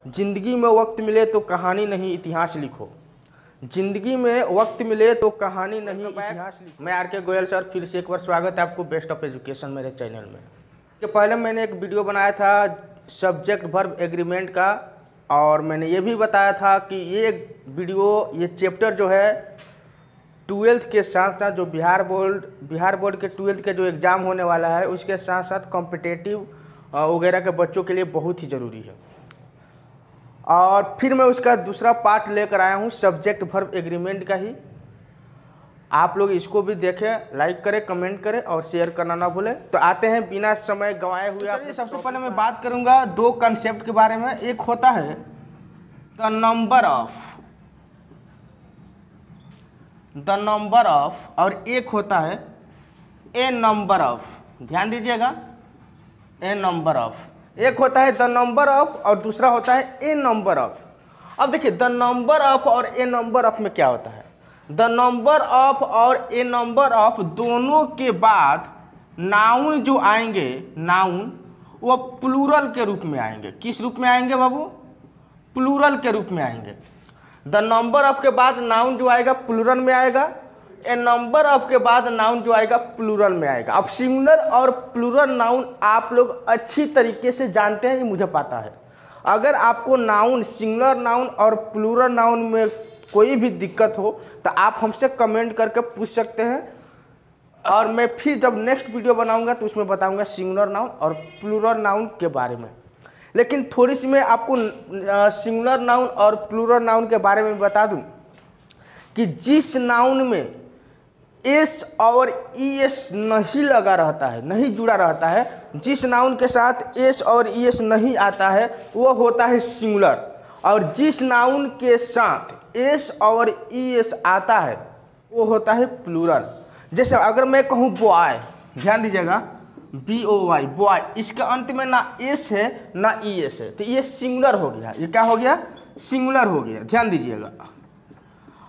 जिंदगी में वक्त मिले तो कहानी नहीं इतिहास लिखो। जिंदगी में वक्त मिले तो कहानी नहीं इतिहास लिखो। मैं आर.के. गोयल सर, फिर से एक बार स्वागत है आपको बेस्ट ऑफ एजुकेशन मेरे चैनल में। इसके पहले मैंने एक वीडियो बनाया था सब्जेक्ट वर्ब एग्रीमेंट का, और मैंने ये भी बताया था कि ये चैप्टर जो है 12th के साथ साथ जो बिहार बोर्ड के 12th के जो एग्ज़ाम होने वाला है उसके साथ साथ कॉम्पिटिटिव वगैरह के बच्चों के लिए बहुत ही ज़रूरी है। और फिर मैं उसका दूसरा पार्ट लेकर आया हूँ सब्जेक्ट वर्ब एग्रीमेंट का ही। आप लोग इसको भी देखें, लाइक करें, कमेंट करें और शेयर करना ना भूलें। तो आते हैं बिना समय गंवाए हुए। तो सबसे पहले मैं बात करूँगा दो कंसेप्ट के बारे में। एक होता है द नंबर ऑफ और एक होता है ए नंबर ऑफ। ध्यान दीजिएगा, ए नंबर ऑफ। एक होता है द नंबर ऑफ और दूसरा होता है ए नंबर ऑफ। अब देखिए द नंबर ऑफ और ए नंबर ऑफ में क्या होता है। द नंबर ऑफ और ए नंबर ऑफ दोनों के बाद नाउन जो आएंगे, नाउन वो प्लूरल के रूप में आएंगे। किस रूप में आएंगे बाबू? प्लूरल के रूप में आएंगे। द नंबर ऑफ के बाद नाउन जो आएगा प्लूरल में आएगा, ए नंबर ऑफ के बाद नाउन जो आएगा प्लूरल में आएगा। अब सिंगुलर और प्लूरल नाउन आप लोग अच्छी तरीके से जानते हैं, ये मुझे पता है। अगर आपको नाउन, सिंगुलर नाउन और प्लूरल नाउन में कोई भी दिक्कत हो तो आप हमसे कमेंट करके पूछ सकते हैं, और मैं फिर जब नेक्स्ट वीडियो बनाऊंगा तो उसमें बताऊंगा सिंगुलर नाउन और प्लूरल नाउन के बारे में। लेकिन थोड़ी सी मैं आपको सिंगुलर नाउन और प्लूरल नाउन के बारे में बता दूं कि जिस नाउन में एस और ई एस नहीं लगा रहता है, नहीं जुड़ा रहता है, जिस नाउन के साथ एस और ई एस नहीं आता है वो होता है सिंगुलर, और जिस नाउन के साथ एस और ई एस आता है वो होता है प्लूरल। जैसे अगर मैं कहूँ बॉय, ध्यान दीजिएगा, BOY बॉय, इसके अंत में ना एस है ना ई एस है, तो ये सिंगुलर हो गया। ये क्या हो गया? सिंगुलर हो गया। ध्यान दीजिएगा।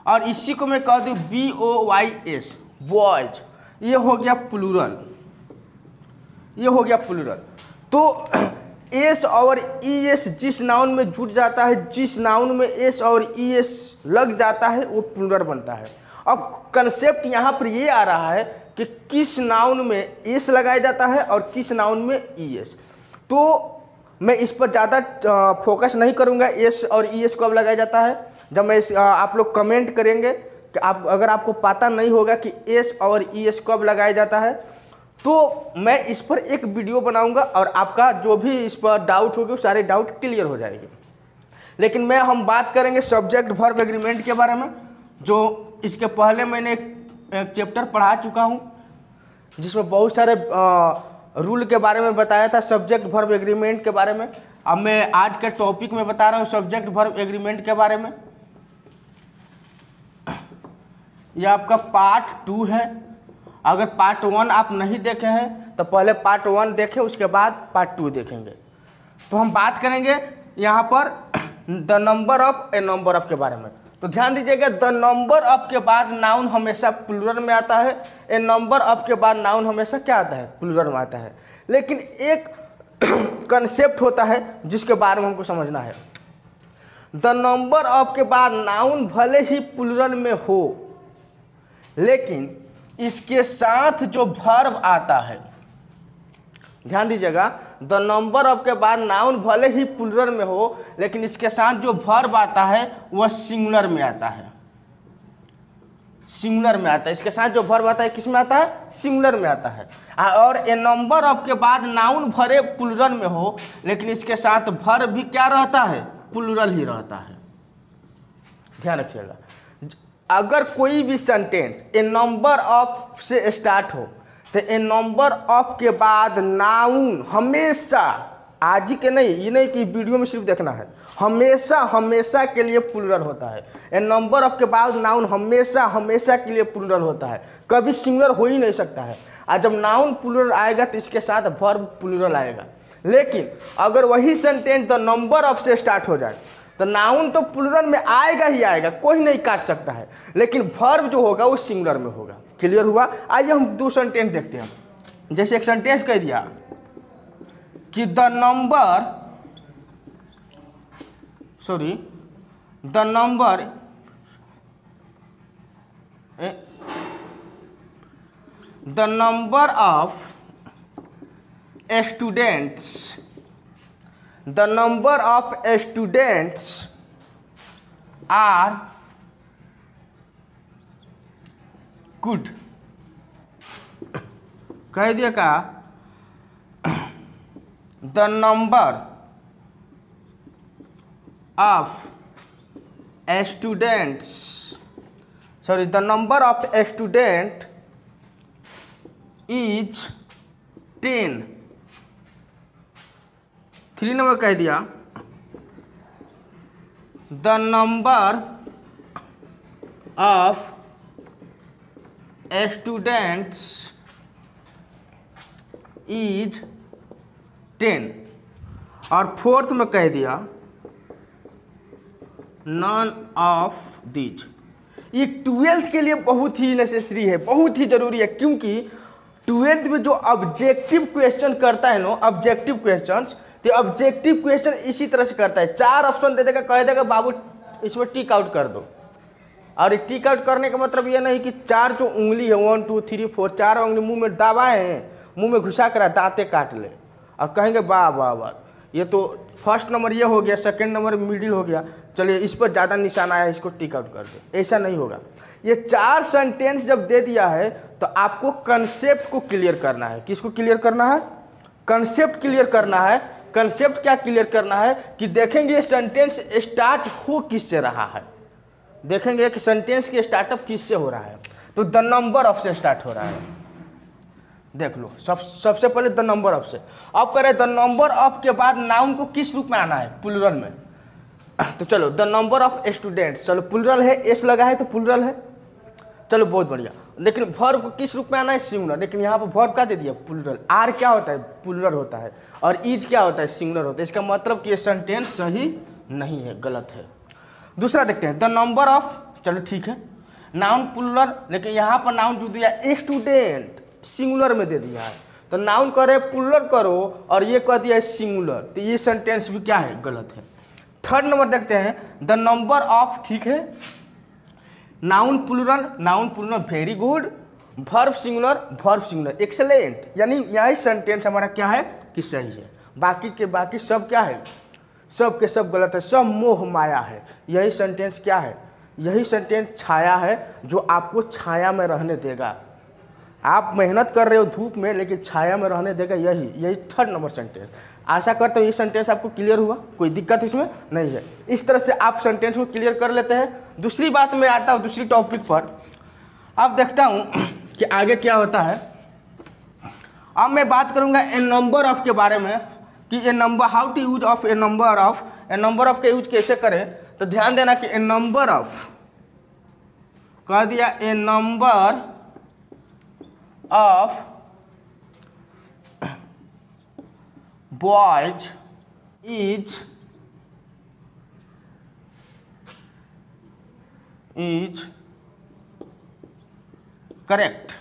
और इसी को मैं कह दूँ BOYS बॉयज, ये हो गया प्लूरल, ये हो गया प्लूरल। तो एस और ई एस जिस नाउन में जुट जाता है, जिस नाउन में एस और ई एस लग जाता है वो प्लूरल बनता है। अब कंसेप्ट यहाँ पर ये आ रहा है कि किस नाउन में एस लगाया जाता है और किस नाउन में ई एस। तो मैं इस पर ज़्यादा फोकस नहीं करूँगा एस और ई एस कब लगाया जाता है। जब मैं आप लोग कमेंट करेंगे कि अगर आपको पता नहीं होगा कि एस और ई एस कब लगाया जाता है तो मैं इस पर एक वीडियो बनाऊंगा और आपका जो भी इस पर डाउट होगी वो सारे डाउट क्लियर हो जाएंगे। लेकिन हम बात करेंगे सब्जेक्ट वर्ब एग्रीमेंट के बारे में, जो इसके पहले मैंने एक चैप्टर पढ़ा चुका हूँ जिसमें बहुत सारे रूल के बारे में बताया था सब्जेक्ट वर्ब एग्रीमेंट के बारे में। अब मैं आज के टॉपिक में बता रहा हूँ सब्जेक्ट वर्ब एग्रीमेंट के बारे में। यह आपका पार्ट 2 है। अगर पार्ट 1 आप नहीं देखे हैं तो पहले पार्ट 1 देखें, उसके बाद पार्ट 2 देखेंगे। तो हम बात करेंगे यहाँ पर the number of, a number of के बारे में। तो ध्यान दीजिएगा, द नंबर ऑफ के बाद नाउन हमेशा प्लूरल में आता है, ए नंबर ऑफ के बाद नाउन हमेशा क्या आता है? प्लूरल में आता है। लेकिन एक कंसेप्ट होता है जिसके बारे में हमको समझना है। द नंबर ऑफ के बाद नाउन भले ही प्लूरल में हो, लेकिन इसके साथ जो वर्ब आता है, ध्यान दीजिएगा, द नंबर ऑफ के बाद नाउन भले ही प्लूरल में हो लेकिन इसके साथ जो वर्ब आता है वह सिंगुलर में आता है। सिंगुलर में आता है। इसके साथ जो वर्ब आता है किस में आता है? सिंगुलर में आता है। और ए नंबर ऑफ के बाद नाउन भरे प्लूरल में हो लेकिन इसके साथ वर्ब भी क्या रहता है? प्लूरल ही रहता है। ध्यान रखिएगा। अगर कोई भी सेंटेंस ए नंबर ऑफ से स्टार्ट हो तो ए नंबर ऑफ के बाद नाउन हमेशा, आज ही के नहीं, ये नहीं कि वीडियो में सिर्फ देखना है, हमेशा हमेशा के लिए प्लूरल होता है। ए नंबर ऑफ के बाद नाउन हमेशा हमेशा के लिए प्लूरल होता है, कभी सिंगुलर हो ही नहीं सकता है। और जब नाउन प्लूरल आएगा तो इसके साथ वर्ब प्लूरल आएगा। लेकिन अगर वही सेंटेंस द नंबर ऑफ से स्टार्ट हो जाए तो नाउन तो प्लूरल में आएगा ही आएगा, कोई नहीं काट सकता है, लेकिन वर्ब जो होगा वो सिंगुलर में होगा। क्लियर हुआ? आइए हम दो सेंटेंस देखते हैं। जैसे एक सेंटेंस कह दिया कि the number sorry the number of students are good. कह दिया का the number of student is 10। 3 number कह दिया the number of students is 10। और 4th में कह दिया नॉन ऑफ दीज। ये 12th के लिए बहुत ही नेसेसरी है, बहुत ही जरूरी है, क्योंकि 12th में जो ऑब्जेक्टिव क्वेश्चन करता है नो, ऑब्जेक्टिव क्वेश्चंस, तो ऑब्जेक्टिव क्वेश्चन इसी तरह से करता है। 4 ऑप्शन दे देगा, कह देगा बाबू इसमें टिक आउट कर दो। और टिक आउट करने का मतलब ये नहीं कि 4 जो उंगली है 1 2 3 4 4 उंगली मुंह में दबाए हैं, मुंह में घुसा कर दांतें काट ले और कहेंगे वाह वाह वाह, ये तो फर्स्ट नंबर ये हो गया, सेकंड नंबर मिडिल हो गया, चलिए इस पर ज़्यादा निशान आया, इसको टिक आउट कर दे। ऐसा नहीं होगा। ये 4 सेंटेंस जब दे दिया है तो आपको कंसेप्ट को क्लियर करना है। किसको क्लियर करना है? कंसेप्ट क्लियर करना है। कंसेप्ट क्या क्लियर करना है कि देखेंगे ये सेंटेंस स्टार्ट हो किससे रहा है, देखेंगे कि सेंटेंस की स्टार्टअप किससे हो रहा है। तो द नंबर ऑफ से स्टार्ट हो रहा है, देख लो। सबसे पहले द नंबर ऑफ से। अब करें द नंबर ऑफ के बाद नाउन को किस रूप में आना है? प्लूरल में। तो चलो द नंबर ऑफ स्टूडेंट्स, चलो प्लूरल है, एस लगा है तो प्लूरल है, चलो बहुत बढ़िया। लेकिन वर्ब को किस रूप में आना है? सिंगुलर। लेकिन यहाँ पर वर्ब क्या दे दिया? प्लूरल। आर क्या होता है? प्लूरल होता है। और इज क्या होता है? सिंगुलर होता है। इसका मतलब कि ये सेंटेंस सही नहीं है, गलत है। दूसरा देखते हैं द नंबर ऑफ, चलो ठीक है, नाउन प्लूरल, लेकिन यहाँ पर नाउन जो दिया स्टूडेंट सिंगुलर में दे दिया है, तो नाउन करे प्लूरल करो और ये कह दिया है सिंगुलर, तो ये सेंटेंस भी क्या है? गलत है। थर्ड नंबर देखते हैं द नंबर ऑफ, ठीक है, noun plural very good, verb singular excellent, यानी यही सेंटेंस हमारा क्या है कि सही है। बाकी के बाकी सब क्या है? सब के सब गलत है, सब मोह माया है। यही सेंटेंस क्या है? यही सेंटेंस छाया है, जो आपको छाया में रहने देगा। आप मेहनत कर रहे हो धूप में, लेकिन छाया में रहने देगा, यही थर्ड नंबर सेंटेंस। आशा करते हो ये सेंटेंस आपको क्लियर हुआ, कोई दिक्कत इसमें नहीं है। इस तरह से आप सेंटेंस को क्लियर कर लेते हैं। दूसरी बात में आता हूँ, दूसरी टॉपिक पर। अब देखता हूँ कि आगे क्या होता है। अब मैं बात करूँगा ए नंबर ऑफ के बारे में, कि a number, how to use of a number of. A number of का यूज कैसे करें? तो ध्यान देना कि ए नंबर ऑफ कह दिया, a number of boys is correct.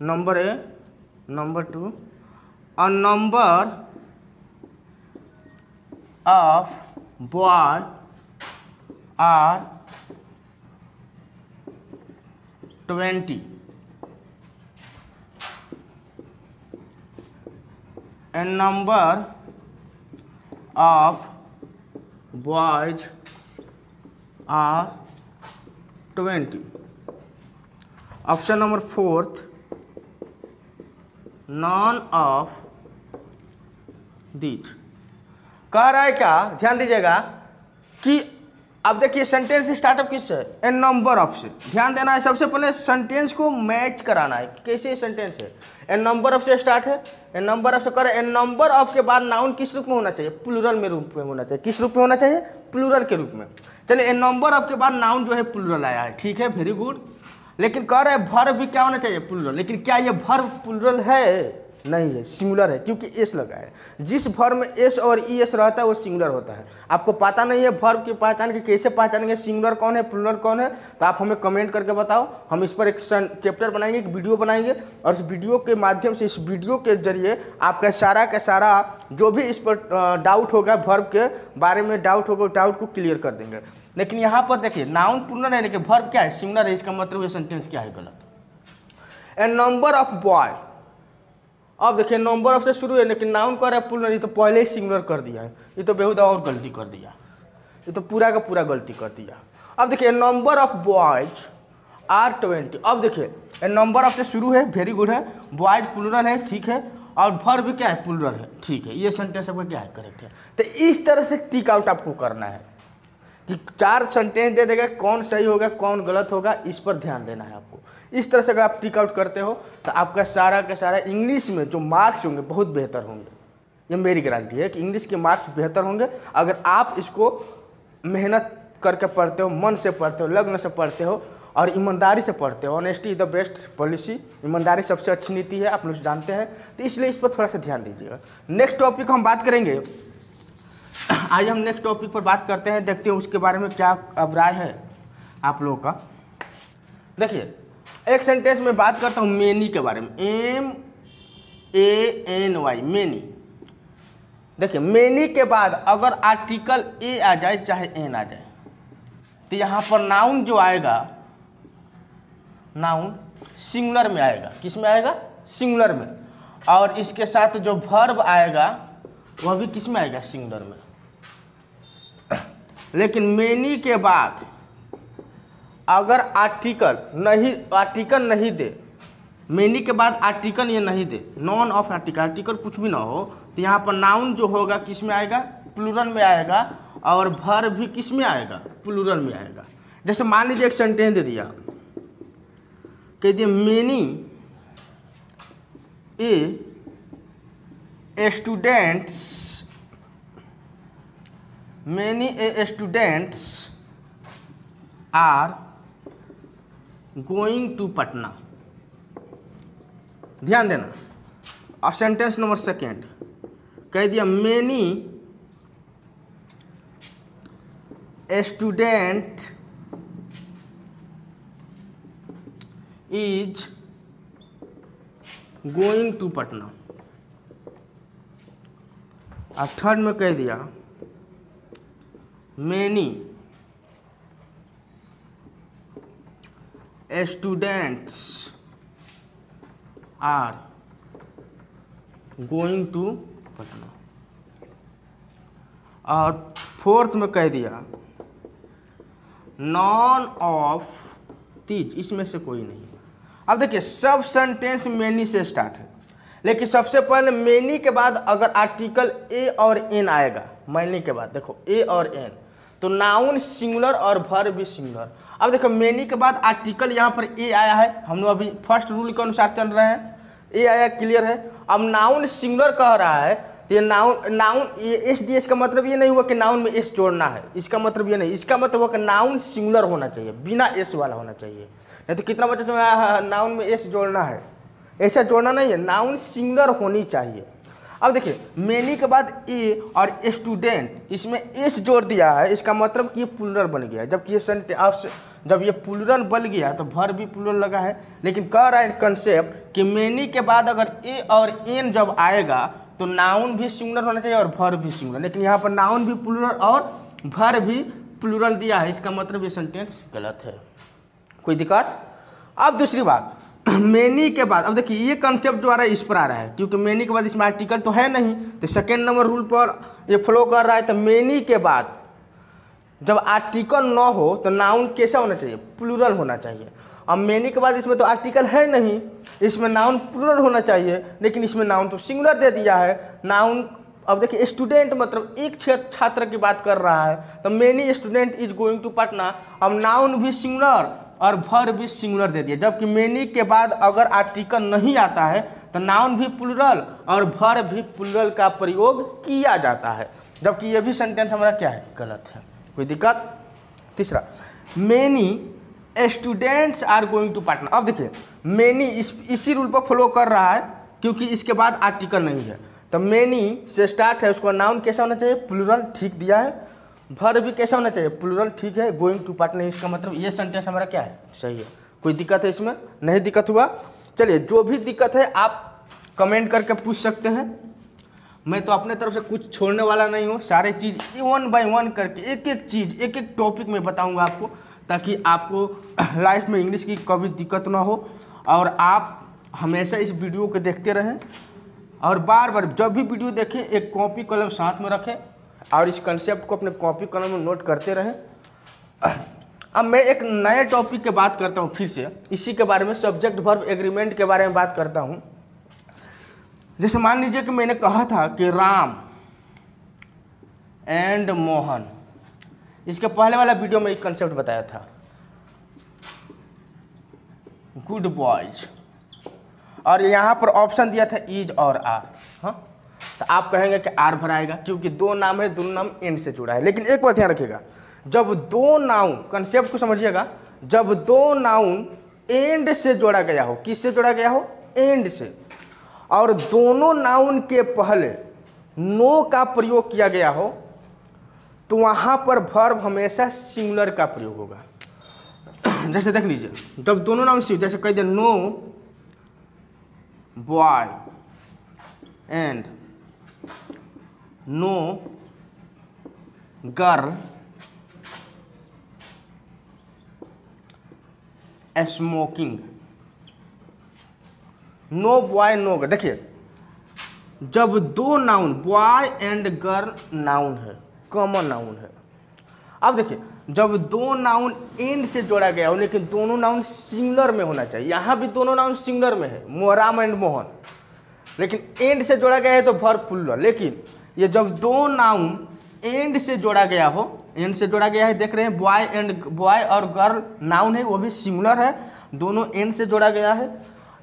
Number A, number 2, a number of boys are 20. A number of boys are 20. Option number 4th, none of these। कह रहा है क्या? ध्यान दीजिएगा कि अब देखिए सेंटेंस स्टार्टअप किससे है? ए नंबर ऑफ से। ध्यान देना है, सबसे पहले सेंटेंस को मैच कराना है। कैसे सेंटेंस है? ए नंबर ऑफ से स्टार्ट है, ए नंबर ऑफ से करे। ए नंबर ऑफ के बाद नाउन किस रूप में होना चाहिए? प्लूरल में रूप में होना चाहिए। किस रूप में होना चाहिए? प्लूरल के रूप में। चलिए, ए नंबर ऑफ के बाद नाउन जो है प्लूरल आया है, ठीक है, वेरी गुड। लेकिन कह रहे हैं वर्ब भी क्या होना चाहिए? प्लूरल। लेकिन क्या ये वर्ब प्लूरल है? नहीं है, सिंगुलर है, क्योंकि एस लगा है। जिस वर्ब में एस और ई एस रहता है वो सिंगुलर होता है। आपको पता नहीं है वर्ब की पहचान की, कैसे पहचानेंगे सिंगुलर कौन है प्लूरल कौन है, तो आप हमें कमेंट करके बताओ। हम इस पर एक चैप्टर बनाएंगे, एक वीडियो बनाएंगे, और इस वीडियो के माध्यम से, इस वीडियो के जरिए आपका सारा का सारा जो भी इस पर डाउट होगा, वर्ब के बारे में डाउट होगा, डाउट को क्लियर कर देंगे। लेकिन यहाँ पर देखिए नाउन प्लूरल है लेकिन वर्ब क्या है, सिंगुलर है, इसका मतलब ये सेंटेंस क्या है, गलत। ए नंबर ऑफ बॉय, अब देखिए नंबर ऑफ से शुरू है लेकिन नाउन कर रहा है प्लूरल, ये तो पहले ही सिंगुलर कर दिया है, ये तो बेहुदा और गलती कर दिया, ये तो पूरा का पूरा गलती कर दिया। अब देखिए नंबर ऑफ बॉयज आर 20, अब देखिए नंबर ऑफ से शुरू है, वेरी गुड है, बॉयज प्लूरल है, ठीक है, और वर्ब भी क्या है, प्लूरल है, ठीक है, ये सेंटेंस आपका क्या है, करेक्ट है। तो इस तरह से टिक आउट आपको करना है कि 4 सेंटेंस दे देगा, कौन सही होगा कौन गलत होगा, इस पर ध्यान देना है आपको। इस तरह से अगर आप टिक आउट करते हो तो आपका सारा का सारा इंग्लिश में जो मार्क्स होंगे बहुत बेहतर होंगे। ये मेरी गारंटी है कि इंग्लिश के मार्क्स बेहतर होंगे अगर आप इसको मेहनत करके पढ़ते हो, मन से पढ़ते हो, लगन से पढ़ते हो और ईमानदारी से पढ़ते हो। Honesty is the best policy, ईमानदारी सबसे अच्छी नीति है, आप लोग जानते हैं, तो इसलिए इस पर थोड़ा सा ध्यान दीजिएगा। नेक्स्ट टॉपिक हम बात करेंगे, आज हम नेक्स्ट टॉपिक पर बात करते हैं, देखते हैं उसके बारे में क्या अब राय है आप लोगों का। देखिए एक सेंटेंस में बात करता हूँ मेनी के बारे में, MEANY, मेनी। देखिए मेनी के बाद अगर आर्टिकल ए आ जाए चाहे एन आ जाए तो यहाँ पर नाउन जो आएगा, नाउन सिंगुलर में आएगा, किस में आएगा, सिंगुलर में, और इसके साथ जो वर्ब आएगा वह भी किस में आएगा, सिंगुलर में। लेकिन मेनी के बाद अगर आर्टिकल नहीं दे, मेनी के बाद आर्टिकल ये नहीं दे, नॉन ऑफ आर्टिकल कुछ भी ना हो, तो यहाँ पर नाउन जो होगा किस में आएगा, प्लूरल में आएगा, और वर्ब भी किस में आएगा, प्लूरल में आएगा। जैसे मान लीजिए एक सेंटेंस दे दिया, कह दिए many students are going to Patna. ध्यान देना। अब सेंटेंस नंबर सेकेंड कह दिया many student is going to Patna. अब थर्ड में कह दिया many students are going to Patna. और फोर्थ में कह दिया नॉन ऑफ तीज, इसमें से कोई नहीं। अब देखिए सब सेंटेंस मेनी से स्टार्ट है, लेकिन सबसे पहले मेनी के बाद अगर आर्टिकल ए और एन आएगा, मेनी के बाद देखो ए और एन, तो नाउन सिंगुलर और वर्ब भी सिंगुलर। अब देखो मेनी के बाद आर्टिकल यहाँ पर ए आया है, हम लोग अभी फर्स्ट रूल के अनुसार चल रहे हैं, ए आया क्लियर है। अब नाउन सिंगुलर कह रहा है तो ये नाउन ये एस डी, इसका मतलब ये नहीं हुआ कि नाउन में एस जोड़ना है, इसका मतलब ये नहीं, इसका मतलब हुआ कि नाउन सिंगुलर होना चाहिए, बिना एस वाला होना चाहिए। नहीं तो कितना बच्चा तुम्हें नाउन में एस जोड़ना है, ऐसा जोड़ना नहीं है, नाउन सिंगुलर होनी चाहिए। अब देखिए मेनी के बाद ए और स्टूडेंट, इसमें एस जोड़ दिया है, इसका मतलब कि ये प्लूरल बन गया। जबकि ये जब ये प्लूरल बन गया तो वर्ब भी प्लूरल लगा है, लेकिन कह रहा है कंसेप्ट कि मेनी के बाद अगर ए और एन जब आएगा तो नाउन भी सिंगुलर होना चाहिए और वर्ब भी सिंगुलर, लेकिन यहाँ पर नाउन भी प्लूरल और वर्ब भी प्लूरल दिया है, इसका मतलब ये सेंटेंस गलत है। कोई दिक्कत? अब दूसरी बात, मेनी के बाद अब देखिए ये कंसेप्ट जो आ रहा है इस पर आ रहा है, क्योंकि मेनी के बाद इसमें आर्टिकल तो है नहीं, तो सेकेंड नंबर रूल पर ये फ्लो कर रहा है। तो मेनी के बाद जब आर्टिकल न हो तो नाउन कैसा होना चाहिए, प्लूरल होना चाहिए। अब मेनी के बाद इसमें तो आर्टिकल है नहीं, इसमें नाउन प्लूरल होना चाहिए, लेकिन इसमें नाउन तो सिंगुलर दे दिया है। नाउन अब देखिए स्टूडेंट मतलब एक छात्र की बात कर रहा है, तो many student is going to Patna. अब नाउन भी सिंगुलर और वर्ब भी सिंगुलर दे दिया, जबकि मेनी के बाद अगर आर्टिकल नहीं आता है तो नाउन भी प्लूरल और वर्ब भी प्लूरल का प्रयोग किया जाता है, जबकि ये भी सेंटेंस हमारा क्या है, गलत है। कोई दिक्कत? तीसरा, many students are going to Patna. अब देखिए मेनी इसी रूल पर फॉलो कर रहा है, क्योंकि इसके बाद आर्टिकल नहीं है। तो मेनी से स्टार्ट है, उसको नाउन कैसा होना चाहिए, प्लूरल, ठीक दिया है। वर्ब भी कैसा होना चाहिए, प्लूरल, ठीक है। गोइंग टू पार्ट नहीं, इसका मतलब ये सेंटेंस हमारा क्या है, सही है। कोई दिक्कत है इसमें, नहीं दिक्कत हुआ। चलिए, जो भी दिक्कत है आप कमेंट करके पूछ सकते हैं। मैं तो अपने तरफ से कुछ छोड़ने वाला नहीं हूँ, सारे चीज़ वन बाय वन करके एक एक चीज़ एक एक टॉपिक में बताऊँगा आपको, ताकि आपको लाइफ में इंग्लिश की कभी दिक्कत ना हो और आप हमेशा इस वीडियो को देखते रहें। और बार बार जब भी वीडियो देखें एक कॉपी कलम साथ में रखें और इस कंसेप्ट को अपने कॉपी कलम में नोट करते रहें। अब मैं एक नए टॉपिक की बात करता हूँ, फिर से इसी के बारे में, सब्जेक्ट वर्ब एग्रीमेंट के बारे में बात करता हूँ। जैसे मान लीजिए कि मैंने कहा था कि राम एंड मोहन, इसके पहले वाला वीडियो में एक कंसेप्ट बताया था, गुड बॉयज, और यहाँ पर ऑप्शन दिया था इज और आर। हाँ, तो आप कहेंगे कि आर भराएगा क्योंकि दो नाम है, दोनों नाम एंड से जुड़ा है। लेकिन एक बात ध्यान रखिएगा, जब दो नाउन, कंसेप्ट को समझिएगा, जब दो नाउन एंड से जोड़ा गया हो, किससे जोड़ा गया हो, एंड से, और दोनों नाउन के पहले नो का प्रयोग किया गया हो, तो वहाँ पर वर्ब हमेशा सिंगुलर का प्रयोग होगा। जैसे देख लीजिए, जब दोनों नाउन से, जैसे कह दे no boy and no girl smoking, no boy no girl. देखिए, जब दो noun, boy and girl noun है, कॉमन नाउन है। अब देखिए, जब दो नाउन एंड से जोड़ा गया हो, लेकिन दोनों नाउन सिंगुलर में होना चाहिए। यहाँ भी दोनों नाउन सिंगुलर में है, राम एंड मोहन, लेकिन एंड से जोड़ा गया है तो वर्ब प्लूरल। लेकिन ये जब दो नाउन एंड से जोड़ा गया हो, एंड से जोड़ा गया है, देख रहे हैं, बॉय और गर्ल नाउन है, वो भी सिंगुलर है, दोनों एंड से जोड़ा गया है।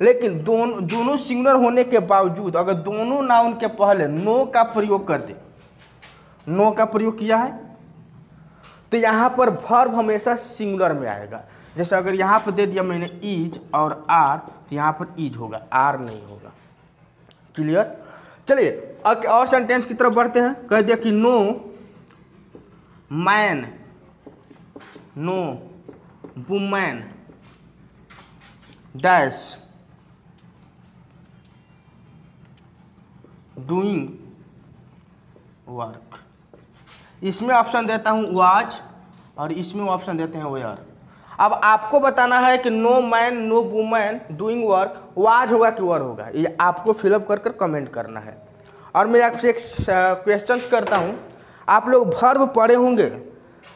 लेकिन दोनों सिंगुलर होने के बावजूद अगर दोनों नाउन के पहले नो का प्रयोग कर दे, नो का प्रयोग किया है, तो यहाँ पर वर्ब हमेशा सिंगुलर में आएगा। जैसे अगर यहाँ पर दे दिया मैंने इज और आर, तो यहाँ पर इज होगा, आर नहीं होगा। क्लियर? चलिए अब और सेंटेंस की तरफ बढ़ते हैं। कह दिया कि no man, no women dash doing work. इसमें ऑप्शन देता हूँ वाज और इसमें ऑप्शन देते हैं वेयर। अब आपको बताना है कि no man no women doing work, was होगा कि वर होगा, ये आपको फिलअप कर कर कमेंट करना है। और मैं आपसे एक क्वेश्चन करता हूँ, आप लोग वर्ब पढ़े होंगे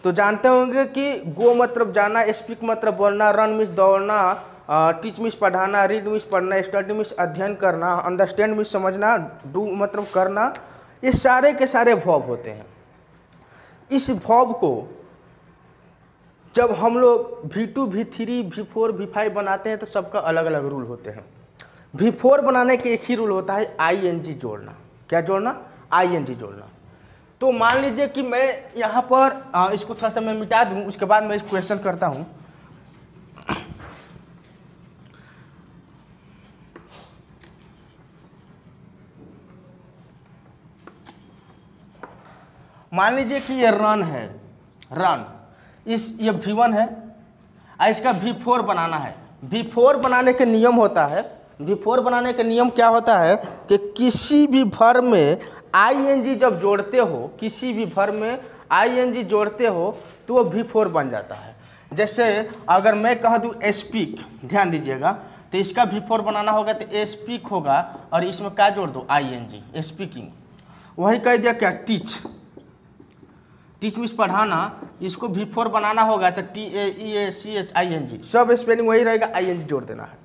तो जानते होंगे कि गो मतलब जाना, स्पीक मतलब बोलना, रन मीन्स दौड़ना, टीच मीन्स पढ़ाना, रीड मीन्स पढ़ना, स्टडी मीन्स अध्ययन करना, अंडरस्टैंड मीन्स समझना, डू मतलब करना, ये सारे के सारे वर्ब होते हैं। इस वर्ब को जब हम लोग V2, V3, V4, V5 बनाते हैं तो सबका अलग अलग रूल होते हैं। V4 बनाने के एक ही रूल होता है, ING जोड़ना। क्या जोड़ना? ING जोड़ना। तो मान लीजिए कि मैं यहाँ पर इसको थोड़ा सा मैं मिटा दूँ, उसके बाद मैं इस क्वेश्चन करता हूँ। मान लीजिए कि ये रन है, रन, ये V1 है और इसका V4 बनाना है। V4 बनाने के नियम होता है, V4 बनाने के नियम क्या होता है कि किसी भी वर्ब में ING जब जोड़ते हो, किसी भी वर्ब में ING जोड़ते हो तो वो V4 बन जाता है। जैसे अगर मैं कह दूँ स्पीक, ध्यान दीजिएगा, तो इसका V4 बनाना होगा तो स्पीक होगा और इसमें क्या जोड़ दो? ING, speaking. वही कह दिया क्या? टीच, टीच मीन्स पढ़ाना, इसको V4 बनाना होगा तो TAECHING, सब स्पेलिंग वही रहेगा, ING जोड़ देना है।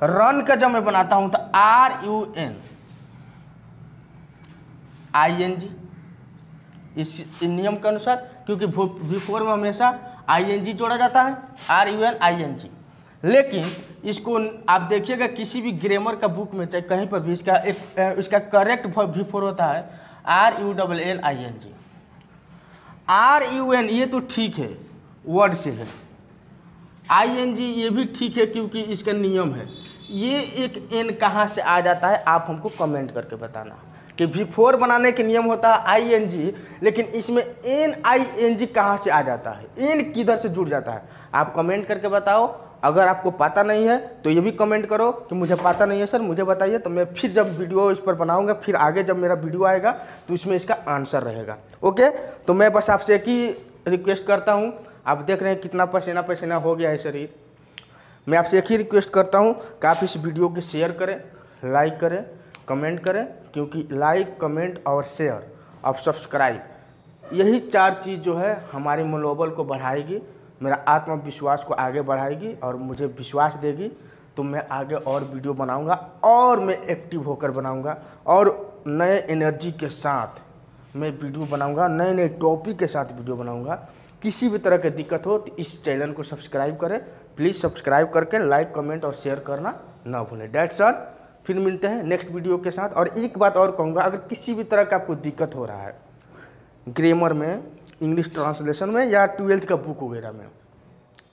रन का जब मैं बनाता हूं तो RUN ING, इस नियम के अनुसार, क्योंकि V4 में हमेशा ING जोड़ा जाता है, RUN ING। लेकिन इसको आप देखिएगा किसी भी ग्रामर का बुक में चाहे कहीं पर भी इसका करेक्ट V4 होता है RUNN ING। RUN ये तो ठीक है, वर्ड से है। ING ये भी ठीक है क्योंकि इसका नियम है, ये एक एन कहाँ से आ जाता है आप हमको कमेंट करके बताना। कि V4 बनाने के नियम होता है ING, लेकिन इसमें NING कहाँ से आ जाता है, एन किधर से जुड़ जाता है, आप कमेंट करके बताओ। अगर आपको पता नहीं है तो ये भी कमेंट करो कि मुझे पता नहीं है सर, मुझे बताइए, तो मैं फिर जब वीडियो इस पर बनाऊंगा, फिर आगे जब मेरा वीडियो आएगा तो इसमें इसका आंसर रहेगा। ओके, तो मैं बस आपसे एक ही रिक्वेस्ट करता हूँ, आप देख रहे हैं कितना पसीना पसीना हो गया है शरीर। मैं आपसे एक ही रिक्वेस्ट करता हूँ कि आप इस वीडियो को शेयर करें, लाइक करें, कमेंट करें, क्योंकि लाइक, कमेंट और शेयर और सब्सक्राइब, यही 4 चीज़ जो है हमारे मनोबल को बढ़ाएगी, मेरा आत्मविश्वास को आगे बढ़ाएगी और मुझे विश्वास देगी। तो मैं आगे और वीडियो बनाऊंगा और मैं एक्टिव होकर बनाऊंगा और नए एनर्जी के साथ मैं वीडियो बनाऊंगा, नए नए टॉपिक के साथ वीडियो बनाऊंगा। किसी भी तरह की दिक्कत हो तो इस चैनल को सब्सक्राइब करें, प्लीज़ सब्सक्राइब करके लाइक, कमेंट और शेयर करना ना भूलें। डेट्स ऑल, फिर मिलते हैं नेक्स्ट वीडियो के साथ। और एक बात और कहूँगा, अगर किसी भी तरह का आपको दिक्कत हो रहा है ग्रामर में, इंग्लिश ट्रांसलेशन में या 12th का बुक वगैरह में,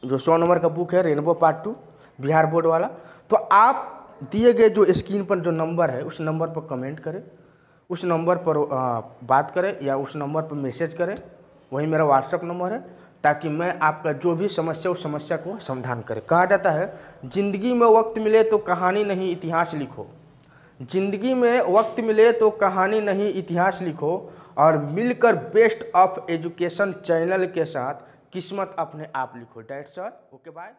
जो 100 नंबर का बुक है रेनबो पार्ट 2 बिहार बोर्ड वाला, तो आप दिए गए जो स्क्रीन पर जो नंबर है उस नंबर पर कमेंट करें, उस नंबर पर बात करें या उस नंबर पर मैसेज करें, वही मेरा व्हाट्सअप नंबर है, ताकि मैं आपका जो भी समस्या उस समस्या को समाधान करें। कहा जाता है ज़िंदगी में वक्त मिले तो कहानी नहीं इतिहास लिखो, ज़िंदगी में वक्त मिले तो कहानी नहीं इतिहास लिखो, और मिलकर बेस्ट ऑफ एजुकेशन चैनल के साथ किस्मत अपने आप लिखो। That's all, okay bye.